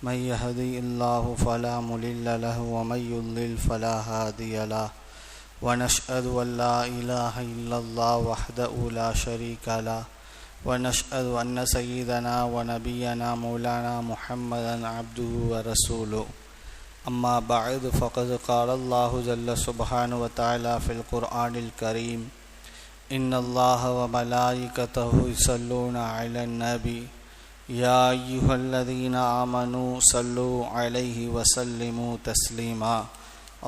من يهدي الله فلا مضل له ومن يضلل فلا هادي له ونشهد أن لا إله إلا الله وحده لا شريك له ونشهد أن سيدنا ونبينا مولانا محمدا عبده ورسوله أما بعد فقد قال الله جل سبحانه وتعالى في القرآن الكريم إن الله وملائكته يصلون على النبي يا أيها الذين آمنوا صلوا عليه وسلموا تسليما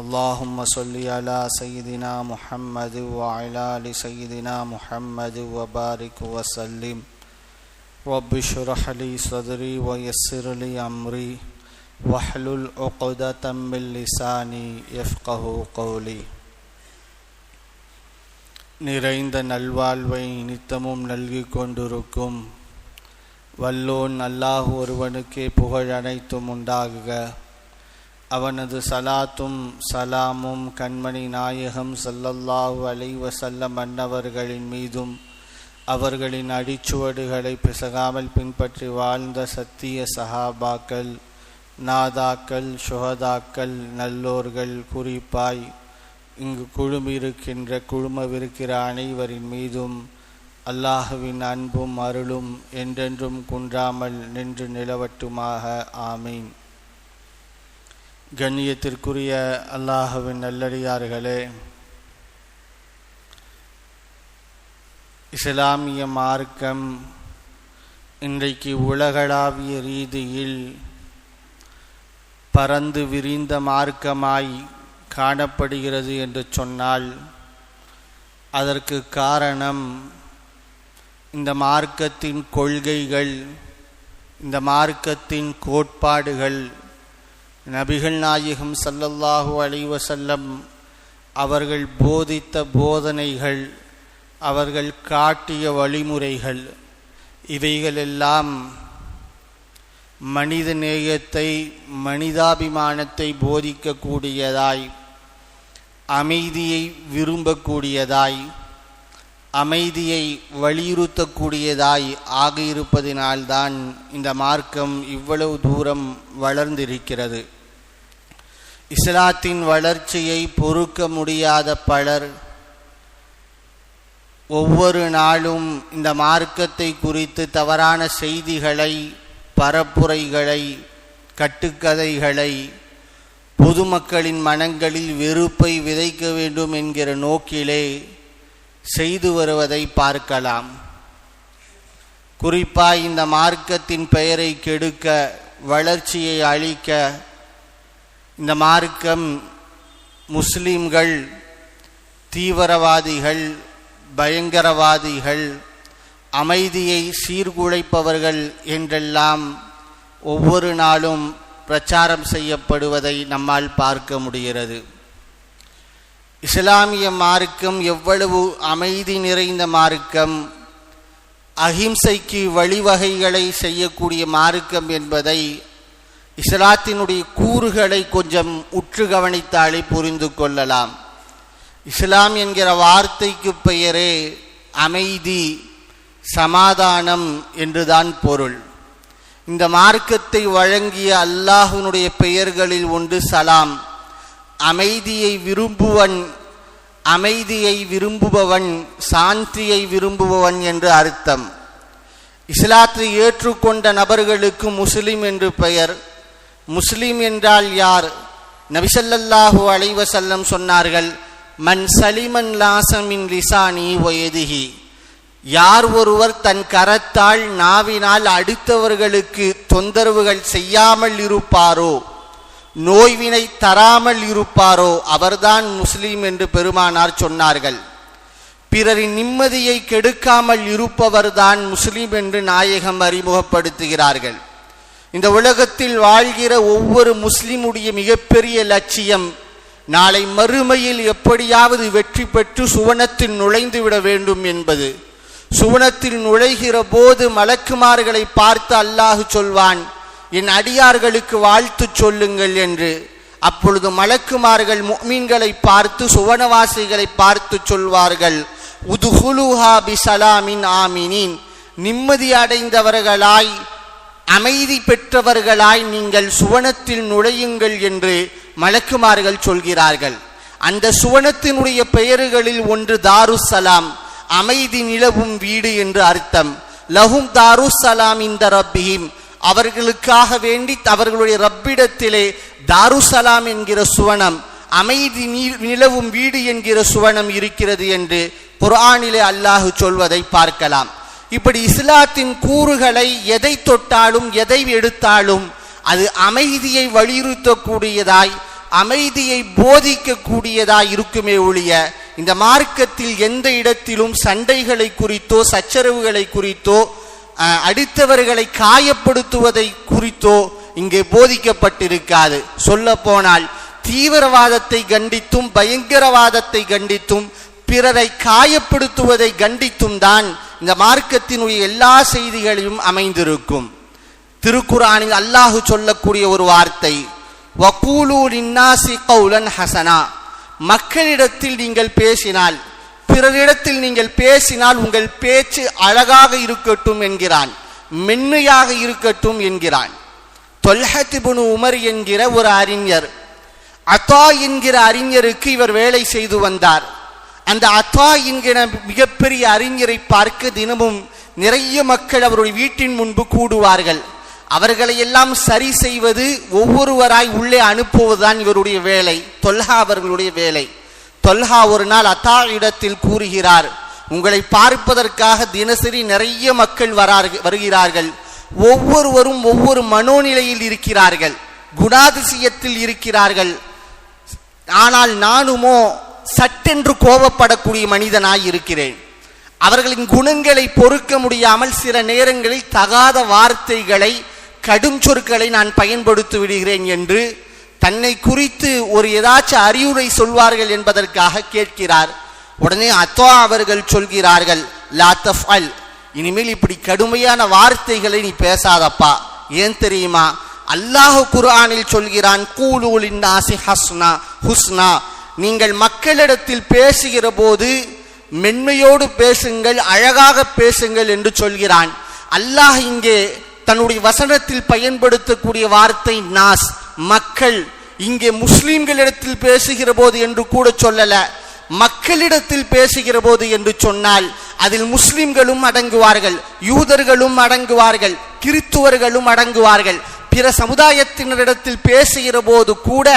اللهم صل على سيدنا محمد وعلى آل سيدنا محمد وبارك وسلم رب اشرح لي صدري ويسر لي أمري واحلل عقدة من لساني يفقهوا قولي. நிறைந்த நல்வாழ்வை நித்தமும் நல்கிக் கொண்டிருக்கும் வல்லோன் அல்லாஹ் ஒருவனுக்கே புகழ் அனைத்தும் உண்டாகுக. அவனது சலாத்தும் சலாமும் கண்மணி நாயகம் ஸல்லல்லாஹு அலைஹி வஸல்லம் அன்னவர்களின் மீதும் அவர்களின் அடிச்சுவடுகளை பிசகாமல் பின்பற்றி வாழ்ந்த சத்திய சஹாபாக்கள், நாதாக்கள், சுஹதாக்கள், நல்லோர்கள், குறிப்பாய் இங்கு குழுமவிருக்கிற அனைவரின் மீதும் அல்லாஹுவின் அன்பும் அருளும் என்றென்றும் குன்றாமல் நின்று நிலவட்டுமாக. ஆமீன். கண்ணியத்திற்குரிய அல்லாஹுவின் நல்லடியார்களே, இஸ்லாமிய மார்க்கம் இன்றைக்கு உலகளாவிய ரீதியில் பரந்து விரிந்த மார்க்கமாய் காணப்படுகிறது என்று சொன்னால் அதற்கு காரணம் இந்த மார்க்கத்தின் கொள்கைகள், இந்த மார்க்கத்தின் கோட்பாடுகள், நபிகள் நாயகம் ஸல்லல்லாஹு அலைஹி வஸல்லம் அவர்கள் போதித்த போதனைகள், அவர்கள் காட்டிய வழிமுறைகள், இவைகளெல்லாம் மனித நேயத்தை, மனிதாபிமானத்தை போதிக்கக்கூடியதாய், அமைதியை விரும்பக்கூடியதாய், அமைதியை வலியுறுத்தக்கூடியதாய் ஆகியிருப்பதினால்தான் இந்த மார்க்கம் இவ்வளவு தூரம் வளர்ந்திருக்கிறது. இஸ்லாத்தின் வளர்ச்சியை பொறுக்க முடியாத பலர் ஒவ்வொரு நாளும் இந்த மார்க்கத்தை குறித்து தவறான செய்திகளை, பரப்புரைகளை, கட்டுக்கதைகளை, பொதுமக்களின் மனங்களில் வெறுப்பை விதைக்க வேண்டும் என்கிற நோக்கிலே செய்து வருவதை பார்க்கலாம். குறிப்பாக இந்த மார்க்கத்தின் பெயரை கெடுக்க, வளர்ச்சியை அழிக்க இந்த மார்க்கம் முஸ்லிம்கள் தீவிரவாதிகள், பயங்கரவாதிகள், அமைதியை சீர்குலைப்பவர்கள் என்றெல்லாம் ஒவ்வொரு நாளும் பிரச்சாரம் செய்யப்படுவதை நம்மால் பார்க்க முடிகிறது. இஸ்லாமிய மார்க்கம் எவ்வளவு அமைதி நிறைந்த மார்க்கம், அஹிம்சைக்கு வழிவகைகளை செய்யக்கூடிய மார்க்கம் என்பதை இஸ்லாத்தினுடைய கூறுகளை கொஞ்சம் உற்று கவனித்தாலே புரிந்து கொள்ளலாம். இஸ்லாம் என்கிற வார்த்தைக்கு பெயரே அமைதி, சமாதானம் என்றுதான் பொருள். இந்த மார்க்கத்தை வழங்கிய அல்லாஹ்வினுடைய பெயர்களில் ஒன்று சலாம். அமைதியை விரும்புபவன், சாந்தியை விரும்புபவன் என்று அர்த்தம். இஸ்லாத்தை ஏற்றுக்கொண்ட நபர்களுக்கு முஸ்லிம் என்று பெயர். முஸ்லிம் என்றால் யார்? நபி ஸல்லல்லாஹு அலைஹி வஸல்லம் சொன்னார்கள், மன் சலிமன் லாசமின் லிசானி வயதிஹி, யார் ஒருவர் தன் கரத்தால், நாவினால் அடுத்தவர்களுக்கு தொந்தரவுகள் செய்யாமல் இருப்பாரோ, நோய்வினை தராமல் இருப்பாரோ அவர்தான் முஸ்லீம் என்று பெருமானார் சொன்னார்கள். பிறரின் நிம்மதியை கெடுக்காமல் இருப்பவர்தான் முஸ்லீம் என்று நாயகம் அறிமுகப்படுத்துகிறார்கள். இந்த உலகத்தில் வாழ்கிற ஒவ்வொரு முஸ்லிமுடைய மிகப்பெரிய லட்சியம் நாளை மறுமையில் எப்படியாவது வெற்றி பெற்று சுவனத்தில் நுழைந்து விட வேண்டும் என்பது. சுவனத்தில் நுழைகிற போது மலக்குமார்களை பார்த்து அல்லாஹ் சொல்வான், என் அடியார்களுக்கு வாழ்த்து சொல்லுங்கள் என்று. அப்பொழுது மலக்குமார்கள் முஃமின்களை பார்த்து, சுவனவாசிகளை பார்த்து சொல்வார்கள், உதுகுலுஹா பிஸலாமின் ஆமினின், நிம்மதி அடைந்தவர்களாய் அமைதி பெற்றவர்களாய் நீங்கள் சுவனத்தில் நுழையுங்கள் என்று மலக்குமார்கள் சொல்கிறார்கள். அந்த சுவனத்தினுடைய பெயர்களில் ஒன்று தாருஸ்ஸலாம், அமைதி நிலவும் வீடு என்று அர்த்தம். லஹும் தாருஸ்ஸலாம் இந்த ரப்பிஹிம், அவர்களுக்காக வேண்டி அவர்களுடைய ரப்பிடத்திலே தாருஸ்ஸலாம் என்கிற சுவனம், அமைதி நிலவும் வீடு என்கிற சுவனம் இருக்கிறது என்று குர்ஆனிலே அல்லாஹ் சொல்வதை பார்க்கலாம். இப்படி இஸ்லாத்தின் கூறுகளை எதை தொட்டாலும் எதை எடுத்தாலும் அது அமைதியை வலியுறுத்தக்கூடியதாய், அமைதியை போதிக்கக்கூடியதாய் இருக்குமே ஒழிய இந்த மார்க்கத்தில் எந்த இடத்திலும் சண்டைகளை குறித்தோ சச்சரவுகளை குறித்தோ அடுத்தவர்களை காயப்படுத்துவதை குறித்தோ இங்கே போதிக்கப்பட்டிருக்காது. சொல்ல போனால் தீவிரவாதத்தை கண்டித்தும் பயங்கரவாதத்தை கண்டித்தும் பிறரை காயப்படுத்துவதை கண்டித்தும் தான் இந்த மார்க்கத்தினுடைய எல்லா செய்திகளையும் அமைந்திருக்கும். திருக்குர்ஆனில் அல்லாஹ் சொல்லக்கூடிய ஒரு வார்த்தை, வகூலு லின்னாஸி கௌலன் ஹஸனா, மக்களிடத்தில் நீங்கள் பேசினால், பிறரிடத்தில் நீங்கள் பேசினால் உங்கள் பேச்சு அழகாக இருக்கட்டும் என்கிறான், மென்மையாக இருக்கட்டும் என்கிறான். தொல்ஹத் இப்னு உமர் என்கிற ஒரு அறிஞர், அத்தா என்கிற அறிஞருக்கு இவர் வேலை செய்து வந்தார். அந்த அத்தா என்கிற மிகப்பெரிய அறிஞரை பார்க்க தினமும் நிறைய மக்கள் அவருடைய வீட்டின் முன்பு கூடுவார்கள். அவர்களை எல்லாம் சரி செய்வது, ஒவ்வொருவராய் உள்ளே அனுப்புவதுதான் இவருடைய வேலை, தொல்ஹா அவர்களுடைய வேலை. தொல்ஹா ஒரு நாள் அத்தா இடத்தில் கூறுகிறார், உங்களை பார்ப்பதற்காக தினசரி நிறைய மக்கள் வருகிறார்கள். ஒவ்வொருவரும் ஒவ்வொரு மனோநிலையில் இருக்கிறார்கள், குணாதிசயத்தில் இருக்கிறார்கள். ஆனால் நானுமோ சட்டென்று கோபப்படக்கூடிய மனிதனாய் இருக்கிறேன். அவர்களின் குணங்களை பொறுக்க முடியாமல் சில நேரங்களில் தகாத வார்த்தைகளை, கடும் சொற்களை நான் பயன்படுத்தி விடுகிறேன் என்று தன்னை குறித்து ஒரு ஏதாச்சும் அறிவுரை சொல்வார்கள் என்பதற்காக கேட்கிறார். உடனே அத்தா அவர்கள் சொல்கிறார்கள், லா தஃஅல், இனிமேல் இப்படி கடுமையான வார்த்தைகளை நீ பேசாதப்பா. ஏன் தெரியுமா? அல்லாஹ் குர்ஆனில் சொல்கிறான், கூலு லின்னாஸி ஹுஸ்னா, நீங்கள் மக்களிடத்தில் பேசுகிற போது மென்மையோடு பேசுங்கள், அழகாக பேசுங்கள் என்று சொல்கிறான். அல்லாஹ் இங்கே தன்னுடைய வசனத்தில் பயன்படுத்தக்கூடிய வார்த்தை நாஸ், மக்கள். இங்கே முஸ்லிம்களிடத்தில் பேசுகிற போது என்று கூட சொல்லல, மக்களிடத்தில் பேசுகிற போது என்று சொன்னால் அதில் முஸ்லிம்களும் அடங்குவார்கள், யூதர்களும் அடங்குவார்கள், கிறிஸ்துவர்களும் அடங்குவார்கள். பிற சமுதாயத்தினரிடத்தில் பேசுகிற போது கூட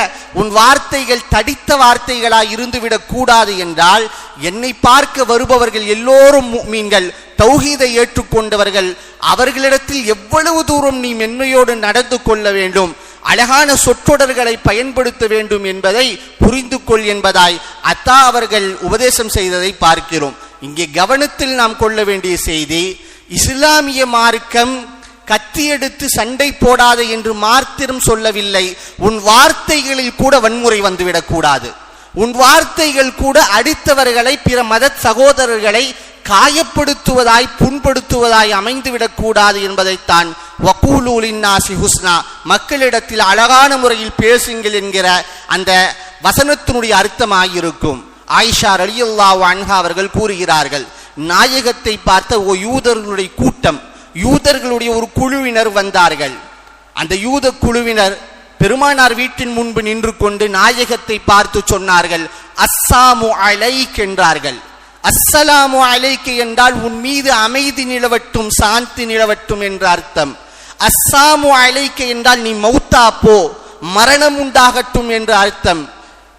உன் வார்த்தைகள் தடித்த வார்த்தைகளாய் இருந்துவிடக் கூடாது என்றால், என்னை பார்க்க வருபவர்கள் எல்லோரும் முஃமின்கள், தௌஹீதை ஏற்றுக்கொண்டவர்கள், அவர்களிடத்தில் எவ்வளவு தூரம் நீ மென்மையோடு நடந்து கொள்ள வேண்டும், அழகான சொற்றொடர்களை பயன்படுத்த வேண்டும் என்பதை புரிந்து கொள் என்பதாய் அத்தா அவர்கள் உபதேசம் செய்ததை பார்க்கிறோம். இங்கே கவனத்தில் நாம் கொள்ள வேண்டிய செய்தி, இஸ்லாமிய மார்க்கம் கத்தி எடுத்து சண்டை போடாத என்று மாத்திரம் சொல்லவில்லை, உன் வார்த்தைகளில் கூட வன்முறை வந்துவிடக் கூடாது, உன் வார்த்தைகள் கூட அடுத்தவர்களை, பிற மத சகோதரர்களை காயப்படுத்துவதாய், புண்படுத்துவதாய் அமைந்துவிடக் கூடாது என்பதைத்தான் வகூலு லின்னாஸி ஹுஸ்னா, மக்களிடத்தில் அழகான முறையில் பேசுங்கள் என்கிற அந்த வசனத்தினுடைய அர்த்தமாயிருக்கும். ஆயிஷா ரலியல்லாஹு அன்ஹா அவர்கள் கூறுகிறார்கள், நாயகத்தை பார்த்த ஓ யூதர்களுடைய கூட்டம், யூதர்களுடைய ஒரு குழுவினர் வந்தார்கள். அந்த யூத குழுவினர் பெருமானார் வீட்டின் முன்பு நின்று கொண்டு நாயகத்தை பார்த்து சொன்னார்கள், அஸ்ஸாமு அலைக் என்றார்கள். அஸ்ஸலாமு அலைக்கு என்றால் உன் மீது அமைதி நிலவட்டும், சாந்தி நிலவட்டும் என்ற அர்த்தம். அஸ்ஸாமு அலைக்கு என்றால் நீ மௌத்தா போ, மரணம் உண்டாகட்டும் என்ற அர்த்தம்.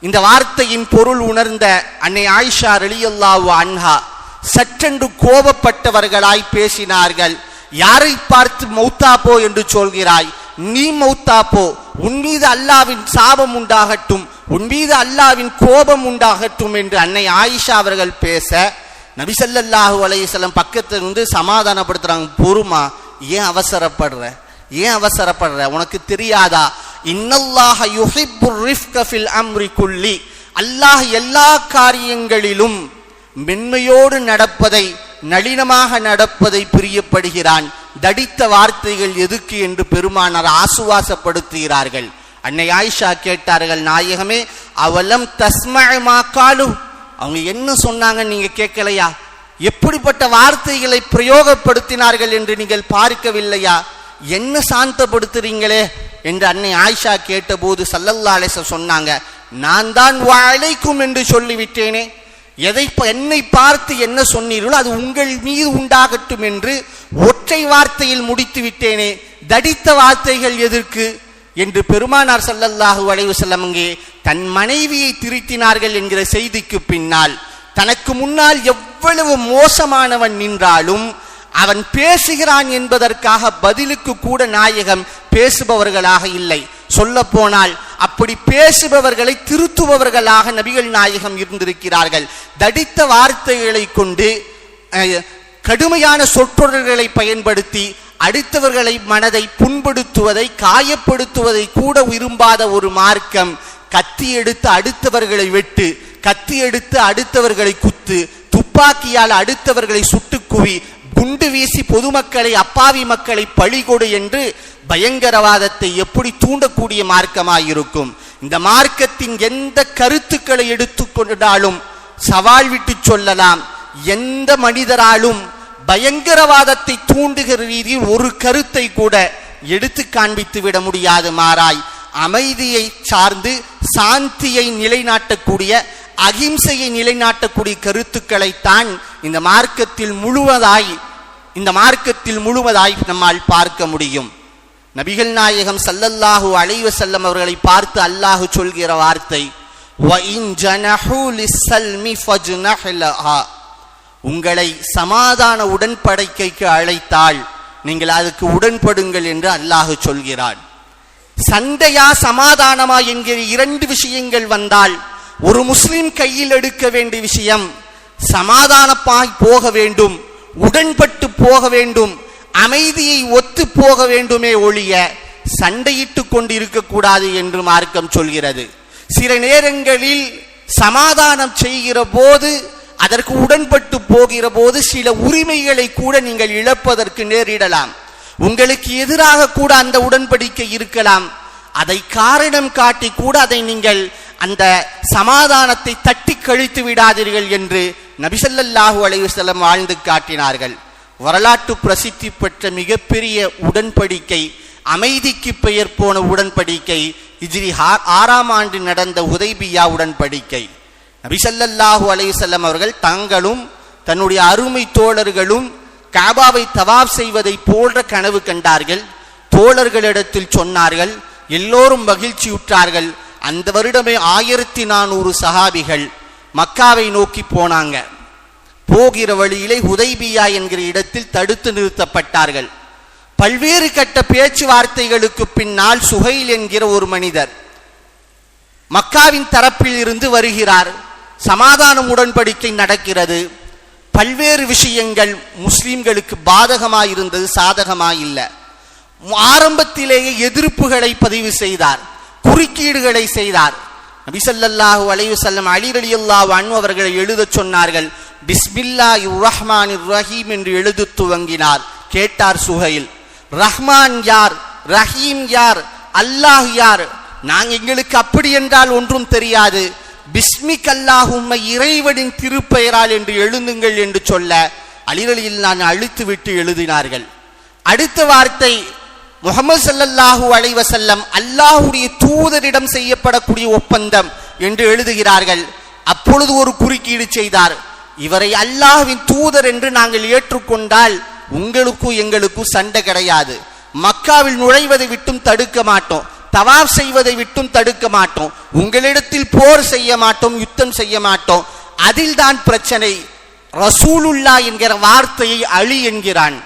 இந்த வார்த்தையின் பொருள் உணர்ந்த அன்னை ஆயிஷா ரலியல்லாஹு அன்ஹா சற்றென்று கோபப்பட்டவர்களாய் பேசினார்கள். யாரை பார்த்து மௌத்தா போ என்று சொல்கிறாய்? நீ மௌத்தா போ, உன் மீது அல்லாஹ்வின் சாபம் உண்டாகட்டும், உன் மீது அல்லாஹ்வின் கோபம் உண்டாகட்டும் என்று அன்னை ஆயிஷா அவர்கள் பேச, நபி ஸல்லல்லாஹு அலைஹி வஸல்லம் பக்கத்துல இருந்து சமாதானப்படுத்துறாங்க, பொறுமா, ஏன் அவசரப்படுற, ஏன் அவசரப்படுற, உனக்கு தெரியாதா? இன்னல்லாஹ யுஹிப்புர் ரிஃப்க ஃபில் அம்ரி குல்லி, அல்லாஹ் எல்லா காரியங்களிலும் மென்மையோடு நடப்பதை, நளினமாக நடப்பதை பிரியப்படுகிறான். தடித்த வார்த்தைகள் எதுக்கு என்று பெருமானார் ஆசுவாசப்படுத்துகிறார்கள். அன்னை ஆயிஷா கேட்டார்கள், நாயகமே, அவலம் தஸ்மஅ மா காலு, அவங்க என்ன சொன்னாங்க நீங்க கேட்கலையா? எப்படிப்பட்ட வார்த்தைகளை பிரயோகப்படுத்தினார்கள் என்று நீங்கள் பார்க்கவில்லையா? என்ன சாந்தப்படுத்துறீங்களே என்று அன்னை ஆயிஷா கேட்டபோது ஸல்லல்லாஹு அலைஹி வஸல்லம் சொன்னாங்க, நான் தான் வஅலைக்கும் என்று சொல்லிவிட்டேனே, என்னை பார்த்து என்ன சொன்னீர்களோ அது உங்கள் மீது உண்டாகட்டும் என்று ஒற்றை வார்த்தையில் முடித்து விட்டேனே, தடித்த வார்த்தைகள் எதற்கு என்று பெருமானார் ஸல்லல்லாஹு அலைஹி வஸல்லம் அங்கே தன் மனைவியை திருத்தினார்கள் என்கிற செய்திக்கு பின்னால் தனக்கு முன்னால் எவ்வளவு மோசமானவன் நின்றாலும் அவன் பேசுகிறான் என்பதற்காக பதிலுக்கு கூட நாயகம் பேசுபவர்களாக இல்லை. சொல்ல போனால் அப்படி பேசுபவர்களை திருத்துபவர்களாக நபிகள் நாயகம் இருந்திருக்கிறார்கள். தடித்த வார்த்தைகளை கொண்டு கடுமையான சொற்றொடர்களை பயன்படுத்தி அடுத்தவர்களை மனதை புண்படுத்துவதை காயப்படுத்துவதை கூட விரும்பாத ஒரு மார்க்கம். கத்தி எடுத்து அடுத்தவர்களை வெட்டு, கத்தி எடுத்து அடுத்தவர்களை குத்து, துப்பாக்கியால் அடுத்தவர்களை சுட்டுக்குவி, குண்டு வீசி பொதுமக்களை அப்பாவி மக்களை பழிகொடு என்று பயங்கரவாதத்தை எப்படி தூண்டக்கூடிய மார்க்கமாயிருக்கும். இந்த மார்க்கத்தின் எந்த கருத்துக்களை எடுத்துக்கொண்டாலும் சவால் விட்டு சொல்லலாம், எந்த மனிதராலும் பயங்கரவாதத்தை தூண்டுகிற ரீதியில் ஒரு கருத்தை கூட எடுத்து காண்பித்து விட முடியாது. மாறாய் அமைதியை சார்ந்து சாந்தியை நிலைநாட்டக்கூடிய அகிம்சையை நிலைநாட்டக்கூடிய கருத்துக்களைத்தான் இந்த மார்க்கத்தில் முழுவதாய் நம்மால் பார்க்க முடியும். நபிகள் நாயகம் ஸல்லல்லாஹு அலைஹி வஸல்லம் அவர்களை பார்த்து அல்லாஹ் சொல்கிற வார்த்தை, வ இன் ஜனஹு லிஸ்ஸல்மி ஃபஜ்னஹ் லஹா, உங்களை சமாதான உடன்படிக்கைக்கு அழைத்தால் நீங்கள் அதுக்கு உடன்படுங்கள் என்று அல்லாஹ் சொல்கிறான். சண்டையா சமாதானமா என்கிற இரண்டு விஷயங்கள் வந்தால் ஒரு முஸ்லிம் கையில் எடுக்க வேண்டிய விஷயம் சமாதானமாய் போக வேண்டும், உடன்பட்டு போக வேண்டும், அமைதியை ஒத்து போக வேண்டுமே ஒழிய சண்டையிட்டு கொண்டு இருக்கக்கூடாது என்று மார்க்கம் சொல்கிறது. சில நேரங்களில் சமாதானம் செய்கிற போது அதற்கு உடன்பட்டு போகிற போது சில உரிமைகளை கூட நீங்கள் இழப்பதற்கு நேரிடலாம். உங்களுக்கு எதிராக கூட அந்த உடன்படிக்கை இருக்கலாம். அதை காரணம் காட்டி கூட அதை நீங்கள் அந்த சமாதானத்தை தட்டி கழித்து விடாதீர்கள் என்று நபி ஸல்லல்லாஹு அலைஹி வஸல்லம் வாழ்ந்து காட்டினார்கள். வரலாற்று பிரசித்தி பெற்ற மிகப்பெரிய உடன்படிக்கை, அமைதிக்கு பெயர் போன உடன்படிக்கை, ஹிஜ்ரி 6ஆம் ஆண்டு நடந்த ஹுதைபியா உடன்படிக்கை. நபி ஸல்லல்லாஹு அலைஹி வஸல்லம் அவர்கள் தங்களும் தன்னுடைய அருமை தோழர்களும் காபாவை தவாப் செய்வதை போன்ற கனவு கண்டார்கள். தோழர்களிடத்தில் சொன்னார்கள். எல்லோரும் மகிழ்ச்சியுற்றார்கள். அந்த வருடமே 1400 சஹாபிகள் மக்காவை நோக்கி போனாங்க. போகிற வழியிலே ஹுதைபியா என்கிற இடத்தில் தடுத்து நிறுத்தப்பட்டார்கள். பல்வேறு கட்ட பேச்சுவார்த்தைகளுக்கு பின்னால் சுஹைல் என்கிற ஒரு மனிதர் மக்காவின் தரப்பில் இருந்து வருகிறார். சமாதான உடன்படிக்கை நடக்கிறது. பல்வேறு விஷயங்கள் முஸ்லிம்களுக்கு பாதகமாயிருந்தது, சாதகமாயில்லை. ஆரம்பத்திலேயே எதிர்ப்புகளை பதிவு செய்தார், குறுக்கீடுகளை செய்தார். நபி ஸல்லல்லாஹு அலைஹி வஸல்லம் அலி ரலியல்லாஹு அன்ஹு அவர்களை எழுத சொன்னார்கள். பிஸ்மில்லாஹிர் ரஹ்மானிர் ரஹீம் என்று எழுத துவங்கினார். கேட்டார் சுஹைல், ரஹ்மான் யார், ரஹீம் யார், அல்லாஹ் யார்? எங்களுக்கு அப்படி என்றால் ஒன்றும் தெரியாது. பிஸ்மிக் அல்லாஹும்ம, இறைவனின் திருப்பெயரால் என்று எழுதுங்கள் என்று சொல்ல அலி ரலியல்லாஹு அன்ஹு அழித்து விட்டு எழுதினார்கள். அடுத்த வார்த்தை முஹம்மது ஸல்லல்லாஹு அலைஹி வஸல்லம் அல்லாஹ்வுடைய தூதரிடம் செய்யப்படக்கூடிய ஒப்பந்தம் என்று எழுதுகிறார்கள். அப்பொழுது ஒரு குறுக்கீடு செய்தார். இவரை அல்லாஹ்வின் தூதர் என்று நாங்கள் ஏற்றுக்கொண்டால் உங்களுக்கும் எங்களுக்கும் சண்டை கிடையாது. மக்காவில் நுழைவதை விட்டும் தடுக்க மாட்டோம், தவாப் செய்வதை விட்டும் தடுக்க மாட்டோம், உங்களிடத்தில் போர் செய்ய மாட்டோம், யுத்தம் செய்ய மாட்டோம். அதில் தான் பிரச்சனை. ரசூலுல்லா என்கிற வார்த்தையை அழி என்கிறான்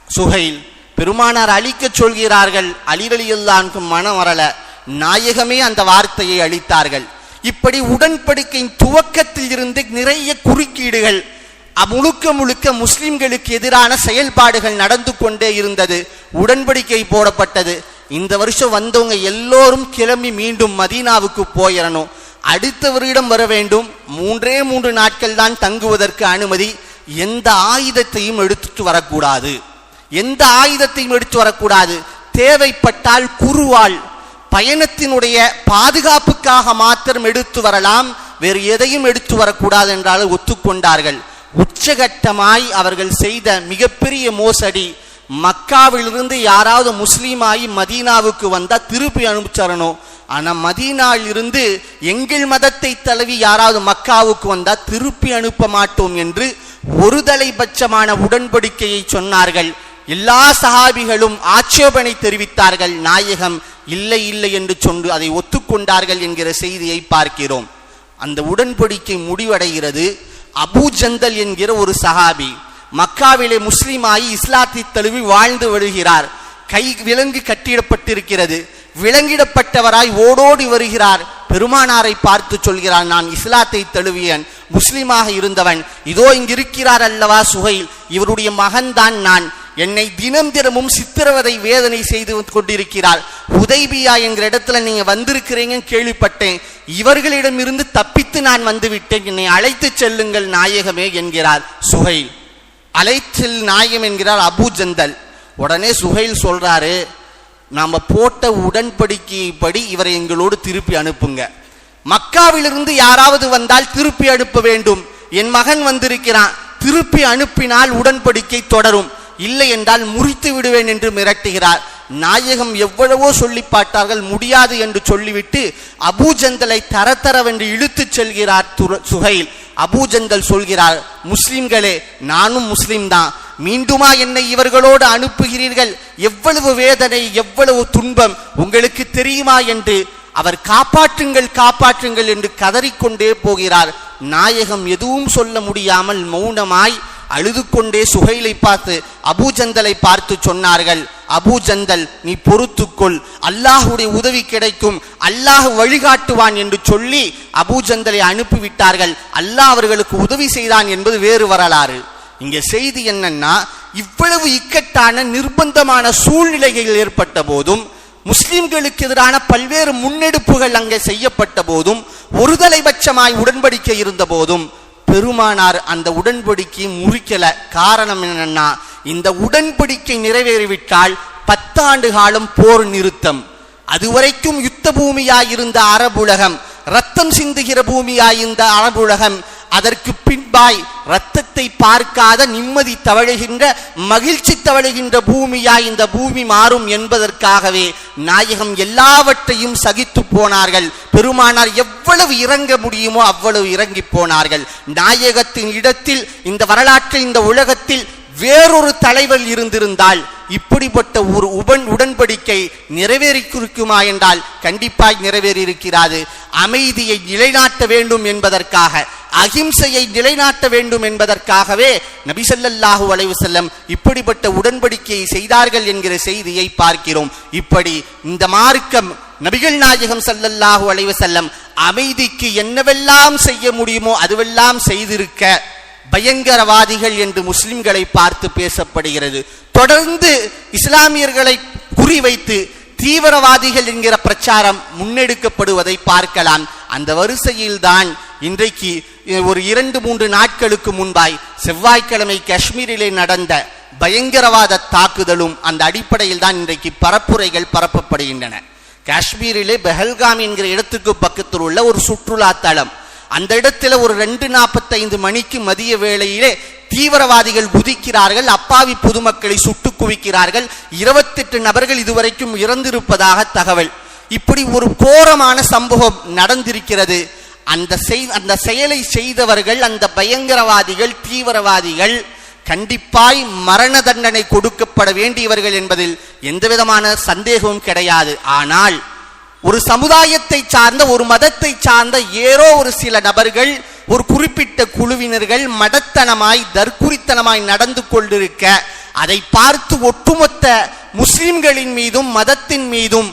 சுஹைல். பெருமானார் அழிக்க சொல்கிறார்கள். அலி ரலியல்லாஹு அன்ஹு மனம் வரல, நாயகமே அந்த வார்த்தையை அழித்தார்கள். இப்படி உடன்படிக்கையின் துவக்கத்தில் இருந்து நிறைய குறுக்கீடுகள், முழுக்க முஸ்லிம்களுக்கு எதிரான செயல்பாடுகள் நடந்து கொண்டே இருந்தது. உடன்படிக்கை போடப்பட்டது. இந்த வருஷம் வந்தவங்க எல்லோரும் கிளம்பி மீண்டும் மதீனாவுக்கு போயிடணும். அடுத்தவரிடம் வர வேண்டும். 3 நாட்கள் தான் தங்குவதற்கு அனுமதி. எந்த ஆயுதத்தையும் எடுத்துட்டு வரக்கூடாது, எந்த ஆயுதத்தையும் எடுத்து வரக்கூடாது. தேவைப்பட்டால் குருவால் பயணத்தினுடைய பாதுகாப்புக்காக மாத்திரம் எடுத்து வரலாம், வேறு எதையும் எடுத்து வரக்கூடாது என்றால் ஒத்துக்கொண்டார்கள். உச்சகட்டமாய் அவர்கள் செய்த மிகப்பெரிய மோசடி, மக்காவிலிருந்து யாராவது முஸ்லீமாயி மதீனாவுக்கு வந்தா திருப்பி அனுப்பிச்சரணும். ஆனா மதீனாவிலிருந்து எங்கள் மதத்தை தழுவி யாராவது மக்காவுக்கு வந்தா திருப்பி அனுப்ப மாட்டோம் என்று ஒரு தலைபட்சமான உடன்படிக்கையை சொன்னார்கள். எல்லா சஹாபிகளும் ஆட்சேபனை தெரிவித்தார்கள். நாயகம் இல்லை இல்லை என்று சொன்று அதை ஒத்துக்கொண்டார்கள் என்கிற செய்தியை பார்க்கிறோம். அந்த உடன்படிக்கை முடிவடைகிறது. அபூ ஜந்தல் என்கிற ஒரு சஹாபி மக்காவிலே முஸ்லிமாயி இஸ்லாத்தை தழுவி வாழ்ந்து வருகிறார். கை விலங்கு கட்டிடப்பட்டிருக்கிறது. விலங்கிடப்பட்டவராய் ஓடோடி வருகிறார். பெருமானாரை பார்த்து சொல்கிறார், நான் இஸ்லாத்தை தழுவியன், முஸ்லிமாக இருந்தவன், இதோ இங்கிருக்கிறார் அல்லவா சுஹைல், இவருடைய மகன்தான் நான். என்னை தினம் தினமும் சித்திரவதை வேதனை செய்து கொண்டிருக்கிறார். ஹுதைபியா என்கிற இடத்துல நீங்க வந்திருக்கிறீங்கன்னு கேள்விப்பட்டேன். இவர்களிடமிருந்து தப்பித்து நான் வந்துவிட்டேன். என்னை அழைத்து செல்லுங்கள் நாயகமே என்கிறார் சுஹைல். அழைச்சல் நாயகம் என்கிறார் அபூ ஜந்தல். உடனே சுஹைல் சொல்றாரு, நாம போட்ட உடன்படிக்கைப்படி இவரை எங்களோடு திருப்பி அனுப்புங்க. மக்காவிலிருந்து யாராவது வந்தால் திருப்பி அனுப்ப வேண்டும். என் மகன் வந்திருக்கிறான், திருப்பி அனுப்பினால் உடன்படிக்கை தொடரும், இல்லை என்றால் முறித்து விடுவேன் என்று மிரட்டுகிறார். நாயகம் எவ்வளவோ சொல்லி பார்த்தார்கள், முடியாது என்று சொல்லிவிட்டு அபூ ஜந்தலை தரத்தரவென்று இழுத்துச் செல்கிறார் சுஹைல். அபூ ஜந்தல் சொல்கிறார், முஸ்லிம்களே, நானும் முஸ்லிம் தான், மீண்டுமா என்னை இவர்களோடு அனுப்புகிறீர்கள்? எவ்வளவு வேதனை, எவ்வளவு துன்பம் உங்களுக்கு தெரியுமா என்று அவர் காப்பாற்றுங்கள் காப்பாற்றுங்கள் என்று கதறிக்கொண்டே போகிறார். நாயகம் எதுவும் சொல்ல முடியாமல் மௌனமாய் அழுது கொண்டே சுஹைலை பார்த்து அபூ ஜந்தலை பார்த்து சொன்னார்கள், அபூ ஜந்தல், நீ பொறுத்துக்கொள், அல்லாஹுடைய உதவி கிடைக்கும், அல்லாஹ் வழிகாட்டுவான் என்று சொல்லி அபூ ஜந்தலை அனுப்பிவிட்டார்கள். அல்லாஹ் அவர்களுக்கு உதவி செய்தான் என்பது வேறு வரலாறு. இங்க செய்தி என்னன்னா, இவ்வளவு இக்கட்டான நிர்பந்தமான சூழ்நிலைகள் ஏற்பட்ட போதும், முஸ்லிம்களுக்கு எதிரான பல்வேறு முன்னெடுப்புகள் அங்கே செய்யப்பட்ட போதும், ஒரு தலைபட்சமாய் உடன்படிக்கை இருந்த போதும் பெருமானார் அந்த உடன்படிக்கையை முறிக்கல. காரணம் என்னன்னா, இந்த உடன்படிக்கை நிறைவேறிவிட்டால் 10 ஆண்டு காலம் போர் நிறுத்தம். அதுவரைக்கும் யுத்த பூமியாயிருந்த அரபுலகம், ரத்தம் சிந்துகிற பூமியாயிருந்த அரபுலகம், அதற்கு பின்பாய் ரத்தத்தை பார்க்காத நிம்மதி தவழுகின்ற மகிழ்ச்சி தவழுகின்ற பூமியாய் இந்த பூமி மாறும் என்பதற்காகவே நாயகம் எல்லாவற்றையும் சகித்து போனார்கள். பெருமானார் எவ்வளவு இறங்க முடியுமோ அவ்வளவு இறங்கி போனார்கள். நாயகத்தின் இடத்தில் இந்த வரலாற்றில் இந்த உலகத்தில் வேறொரு தலைவர் இருந்திருந்தால் இப்படிப்பட்ட ஒரு உடன்படிக்கை நிறைவேறிக்குமா என்றால் கண்டிப்பாய் நிறைவேறி இருக்கிறாது. அமைதியை நிலைநாட்ட வேண்டும் என்பதற்காக, அகிம்சையை நிலைநாட்ட வேண்டும் என்பதற்காகவே நபி ஸல்லல்லாஹு அலைஹி வஸல்லம் இப்படிப்பட்ட உடன்படிக்கையை செய்தார்கள் என்கிற செய்தியை பார்க்கிறோம். இப்படி இந்த மார்க்கம் நபிகள் நாயகம் ஸல்லல்லாஹு அலைஹி வஸல்லம் அமைதிக்கு என்னவெல்லாம் செய்ய முடியுமோ அதுவெல்லாம் செய்திருக்க, பயங்கரவாதிகள் என்று முஸ்லிம்களை பார்த்து பேசப்படுகிறது. தொடர்ந்து இஸ்லாமியர்களை குறிவைத்து தீவிரவாதிகள் என்கிற பிரச்சாரம் முன்னெடுக்கப்படுவதை பார்க்கலாம். அந்த வரிசையில் தான் இன்றைக்கு ஒரு 2-3 நாட்களுக்கு முன்பாய் செவ்வாய்க்கிழமை காஷ்மீரிலே நடந்த பயங்கரவாத தாக்குதலும் அந்த அடிப்படையில் தான் இன்றைக்கு பரப்புரைகள் பரப்பப்படுகின்றன. காஷ்மீரிலே பெஹல்காம் என்கிற இடத்துக்கு பக்கத்தில் உள்ள ஒரு சுற்றுலா தலம், அந்த இடத்துல ஒரு 2:45 மணிக்கு மதிய வேளையிலே தீவிரவாதிகள் குதிக்கிறார்கள். அப்பாவி பொதுமக்களை சுட்டு குவிக்கிறார்கள். 28 நபர்கள் இதுவரைக்கும் இறந்திருப்பதாக தகவல். இப்படி ஒரு கோரமான சம்பவம் நடந்திருக்கிறது. அந்த செயலை செய்தவர்கள், அந்த பயங்கரவாதிகள், தீவிரவாதிகள் கண்டிப்பாய் மரண தண்டனை கொடுக்கப்பட வேண்டியவர்கள் என்பதில் எந்தவிதமான சந்தேகமும் கிடையாது. ஆனால் ஒரு சமுதாயத்தை சார்ந்த, ஒரு மதத்தை சார்ந்த ஏதோ ஒரு சில நபர்கள், ஒரு குறிப்பிட்ட குழுவினர்கள் மடத்தனமாய் தற்குறித்தனமாய் நடந்து கொண்டிருக்க, அதை பார்த்து ஒட்டுமொத்த முஸ்லிம்களின் மீதும் மதத்தின் மீதும்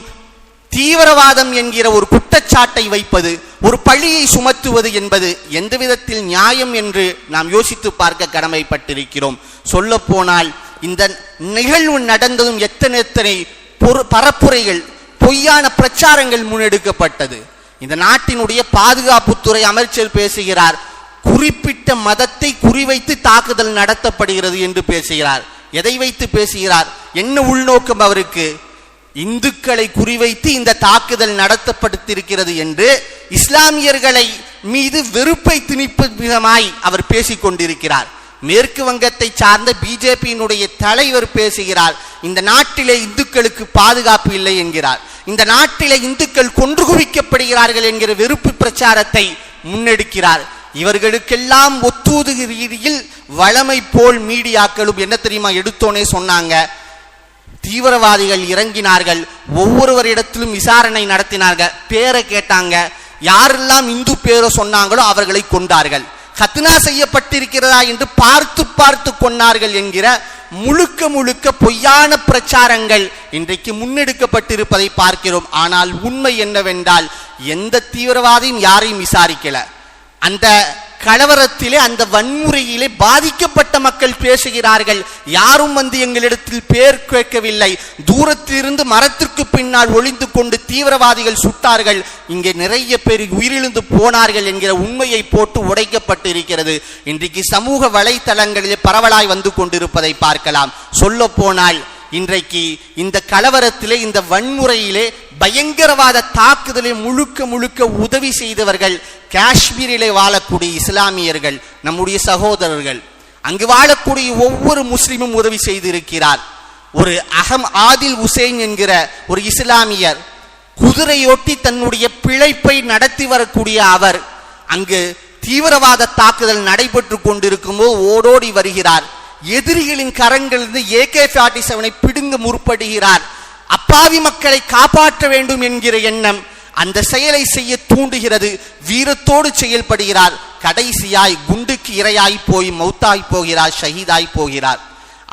தீவிரவாதம் என்கிற ஒரு குற்றச்சாட்டை வைப்பது, ஒரு பழியை சுமத்துவது என்பது எந்த விதத்தில் நியாயம் என்று நாம் யோசித்து பார்க்க கடமைப்பட்டிருக்கிறோம். சொல்ல போனால் இந்த நிகழ்வு நடந்ததும் எத்தனை பரப்புரைகள், பொய்யான பிரச்சாரங்கள் முன்னெடுக்கப்பட்டது. இந்த நாட்டினுடைய பாதுகாப்புத்துறை அமைச்சர் பேசுகிறார், குறிப்பிட்ட மதத்தை குறிவைத்து தாக்குதல் நடத்தப்படுகிறது என்று பேசுகிறார். எதை வைத்து பேசுகிறார்? என்ன உள்நோக்கம் அவருக்கு? இந்துக்களை குறிவைத்து இந்த தாக்குதல் நடத்தப்பட்டிருக்கிறது என்று இஸ்லாமியர்களை மீது வெறுப்பை திணிப்பது விதமாய் அவர் பேசிக் கொண்டிருக்கிறார். மேற்கு வங்கத்தை சார்ந்த பிஜேபியினுடைய தலைவர் பேசுகிறார். இந்த நாட்டிலே இந்துக்களுக்கு பாதுகாப்பு இல்லை என்கிறார். இந்த நாட்டிலே இந்துக்கள் கொன்று குவிக்கப்படுகிறார்கள் என்கிற வெறுப்பு பிரச்சாரத்தை முன்னெடுக்கிறார். இவர்களுக்கெல்லாம் ஒத்தூதுகிற ரீதியில் வளமை போல் மீடியாக்களும் என்ன தெரியுமா எடுத்தோனே சொன்னாங்க, தீவிரவாதிகள் இறங்கினார்கள், ஒவ்வொருவரிடத்திலும் விசாரணை நடத்தினார்கள், பேரை கேட்டாங்க, யாரெல்லாம் இந்து பேரை சொன்னாங்களோ அவர்களை கொண்டார்கள், கத்னா செய்யப்பட்டிருக்கிறதா என்று பார்த்து பார்த்து கொண்டார்கள் என்கிற முழுக்க முழுக்க பொய்யான பிரச்சாரங்கள் இன்றைக்கு முன்னெடுக்கப்பட்டிருப்பதை பார்க்கிறோம். ஆனால் உண்மை என்னவென்றால் எந்த தீவிரவாதியும் யாரையும் விசாரிக்கல. அந்த கலவரத்திலே அந்த வன்முறையிலே பாதிக்கப்பட்ட மக்கள் பேசுகிறார்கள். யாரும் வந்து எங்களிடத்தில் பேர் கேட்கவில்லை. தூரத்திலிருந்து மரத்திற்கு பின்னால் ஒளிந்து கொண்டு தீவிரவாதிகள் சுட்டார்கள். இங்கே நிறைய பேர் உயிரிழந்து போனார்கள் என்கிற உண்மையை போட்டு உடைக்கப்பட்டிருக்கிறது. இன்றைக்கு சமூக வலைத்தளங்களிலே பரவலாய் வந்து கொண்டிருப்பதை பார்க்கலாம். சொல்ல போனால் இன்றைக்கு இந்த கலவரத்திலே இந்த வன்முறையிலே பயங்கரவாத தாக்குதலை முழுக்க முழுக்க உதவி செய்தவர்கள் காஷ்மீரிலே வாழக்கூடிய இஸ்லாமியர்கள், நம்முடைய சகோதரர்கள். அங்கு வாழக்கூடிய ஒவ்வொரு முஸ்லிமும் உதவி செய்திருக்கிறார். ஒரு ஆதில் ஹுசைன் என்கிற ஒரு இஸ்லாமியர் குதிரையொட்டி தன்னுடைய பிழைப்பை நடத்தி வரக்கூடிய அவர் அங்கு தீவிரவாத தாக்குதல் நடைபெற்று கொண்டிருக்கும் போது ஓடோடி வருகிறார். எதிரிகளின் கரங்களிலிருந்து AK-47 பிடுங்க முற்படுகிறார். அப்பாவி மக்களை காப்பாற்ற வேண்டும் என்கிற எண்ணம் அந்த செயலை செய்ய தூண்டுகிறது. வீரத்தோடு செயல்படுகிறார். கடைசியாய் குண்டுக்கு இரையாய் போய் மௌத்தாய் போகிறார், ஷஹீதாய் போகிறார்.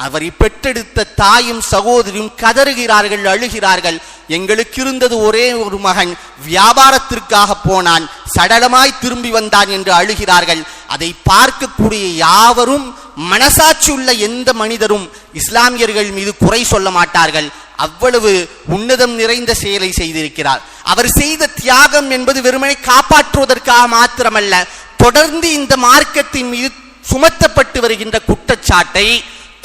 அவரை பெற்றெடுத்த தாயும் சகோதரியும் கதறுகிறார்கள், அழுகிறார்கள். எங்களுக்கு இருந்தது ஒரே ஒரு மகன், வியாபாரத்திற்காக போனான், சடலமாய் திரும்பி வந்தான் என்று அழுகிறார்கள். அதை பார்க்கக்கூடிய யாவரும், மனசாட்சி உள்ள எந்த மனிதரும் இஸ்லாமியர்கள் மீது குறை சொல்ல மாட்டார்கள். அவ்வளவு உன்னதம் நிறைந்த செயலை செய்திருக்கிறார். அவர் செய்த தியாகம் என்பது வெறுமனை காப்பாற்றுவதற்காக மாத்திரமல்ல, தொடர்ந்து இந்த மார்க்கத்தின் மீது சுமத்தப்பட்டு வருகின்ற குற்றச்சாட்டை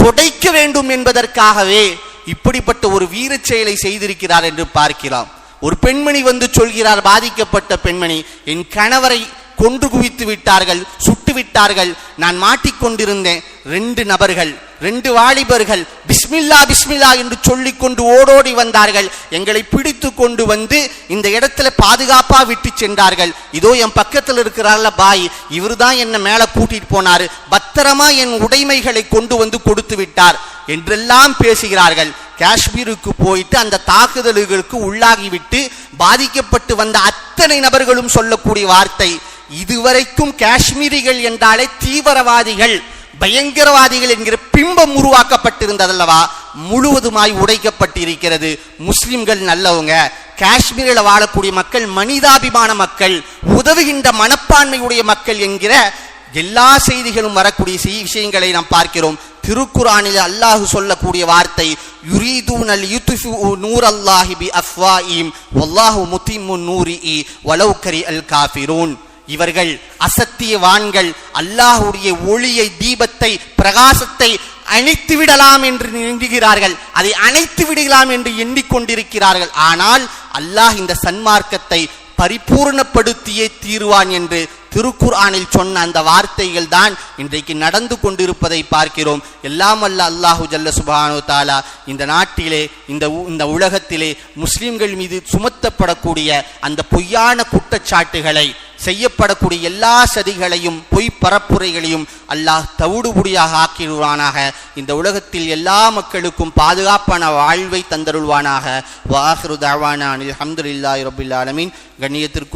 துடைக்க வேண்டும் என்பதற்காகவே இப்படிப்பட்ட ஒரு வீர செயலை செய்திருக்கிறார் என்று பார்க்கிறோம். ஒரு பெண்மணி வந்து சொல்கிறார், பாதிக்கப்பட்ட பெண்மணி, என் கணவரை கொன்று குவித்து விட்டார்கள், சுட்டு விட்டார்கள், நான் மாட்டிக்கொண்டிருந்தேன். 2 நபர்கள், 2 வாலிபர்கள் பிஸ்மில்லா பிஸ்மில்லா என்று சொல்லிக் கொண்டு ஓடோடி வந்தார்கள். எங்களை பிடித்து கொண்டு வந்து இந்த இடத்துல பாதுகாப்பா விட்டு சென்றார்கள். இதோ என் பக்கத்தில் இருக்கிறார்ல பாய், இவர் தான் என்ன மேல கூட்டிட்டு போனாரு, பத்திரமா என் உடைமைகளை கொண்டு வந்து கொடுத்து விட்டார் என்றெல்லாம் பேசுகிறார்கள். காஷ்மீருக்கு போயிட்டு அந்த தாக்குதல்களுக்கு உள்ளாகிவிட்டு பாதிக்கப்பட்டு வந்த அத்தனை நபர்களும் சொல்லக்கூடிய வார்த்தை, இதுவரைக்கும் காஷ்மீரிகள் என்றாலே தீவிரவாதிகள், பயங்கரவாதிகள் என்கிற பிம்பம் உருவாக்கப்பட்டிருந்ததல்லவா, முழுவதுமாய் உடைக்கப்பட்டிருக்கிறது. முஸ்லிம்கள் நல்லவங்க, காஷ்மீரில் வாழக்கூடிய மக்கள் மனிதாபிமான மக்கள், உதவுகின்ற மனப்பான்மையுடைய மக்கள் என்கிற எல்லா செய்திகளும் வரக்கூடிய விஷயங்களை நாம் பார்க்கிறோம். திருக்குரானில் அல்லாஹ் சொல்லக்கூடிய வார்த்தை, யுரீதுனல் யுத்ஃபிஉ நூரல்லாஹி பிஅஃவாஇஹிம் வல்லாஹு முத்திம்மு நூரிஹி வலவ் கரிஹல் காஃபிரூன். இவர்கள் அசத்தியவான்கள், அல்லாஹ்வுடைய ஒளியை, தீபத்தை, பிரகாசத்தை அணைத்து விடலாம் என்று எண்ணுகிறார்கள், அதை அணைத்து விடலாம் என்று எண்ணிக்கொண்டிருக்கிறார்கள். ஆனால் அல்லாஹ் இந்த சன்மார்க்கத்தை பரிபூர்ணப்படுத்தியே தீருவான் என்று திருக்குர்ஆனில் சொன்ன அந்த வார்த்தைகள் தான் இன்றைக்கு நடந்து கொண்டிருப்பதை பார்க்கிறோம். எல்லாம் அல்ல அல்லாஹு ஜல்ல சுப்ஹானஹு வ தஆலா இந்த நாட்டிலே, இந்த உலகத்திலே முஸ்லிம்கள் மீது சுமத்தப்படக்கூடிய அந்த பொய்யான குற்றச்சாட்டுகளை, செய்யப்படக்கூடிய எல்லா சதிகளையும், பொய் பரப்புரைகளையும் அல்லாஹ் தவிடுபொடியாக ஆக்கிடுவானாக. இந்த உலகத்தில் எல்லா மக்களுக்கும் பாதுகாப்பான வாழ்வை தந்தருள்வானாக. வ ஆகிரு தஅவானா அல்ஹம்துலில்லாஹி ரப்பில் ஆலமீன். கண்ணியத்திற்கு